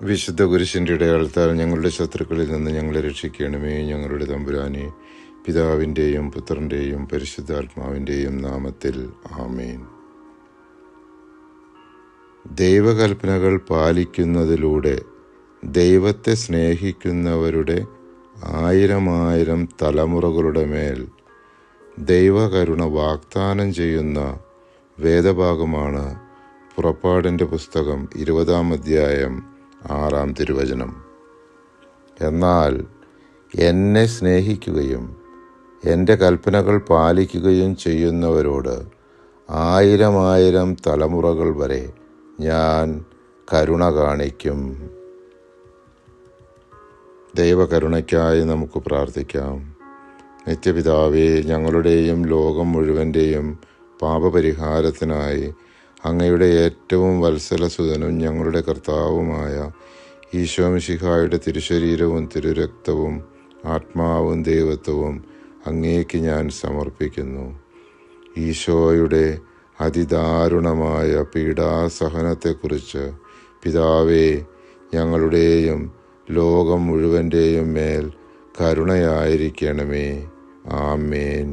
വിശുദ്ധ കുരിശിൻ്റെ ഇടയാളത്താൽ ഞങ്ങളുടെ ശത്രുക്കളിൽ നിന്ന് ഞങ്ങളെ രക്ഷിക്കണമേ. ഞങ്ങളുടെ തമ്പുരാനെ, പിതാവിൻ്റെയും പുത്രൻ്റെയും പരിശുദ്ധാത്മാവിൻ്റെയും നാമത്തിൽ ആമേൻ. ദൈവകൽപ്പനകൾ പാലിക്കുന്നതിലൂടെ ദൈവത്തെ സ്നേഹിക്കുന്നവരുടെ 1000 തലമുറകളുടെ മേൽ ദൈവകരുണ വാഗ്ദാനം ചെയ്യുന്ന വേദഭാഗമാണ് പുറപ്പാടിൻ്റെ പുസ്തകം 20-ാം അധ്യായം 6-ാം തിരുവചനം. എന്നാൽ എന്നെ സ്നേഹിക്കുകയും എൻ്റെ കൽപ്പനകൾ പാലിക്കുകയും ചെയ്യുന്നവരോട് 1000 തലമുറകൾ വരെ ഞാൻ കരുണ കാണിക്കും. ദൈവകരുണയ്ക്കായി നമുക്ക് പ്രാർത്ഥിക്കാം. നിത്യപിതാവേ, ഞങ്ങളുടെയും ലോകം മുഴുവൻ്റെയും പാപപരിഹാരത്തിനായി അങ്ങയുടെ ഏറ്റവും വത്സലസുതനും ഞങ്ങളുടെ കർത്താവുമായ ഈശോ മിശിഹായുടെ തിരുശരീരവും തിരുരക്തവും ആത്മാവും ദൈവത്വവും അങ്ങേക്ക് ഞാൻ സമർപ്പിക്കുന്നു. ഈശോയുടെ അതിദാരുണമായ പീഡാസഹനത്തെക്കുറിച്ച് പിതാവേ, ഞങ്ങളുടെയും ലോകം മുഴുവൻ്റെയും മേൽ കരുണയായിരിക്കണമേ. ആമേൻ.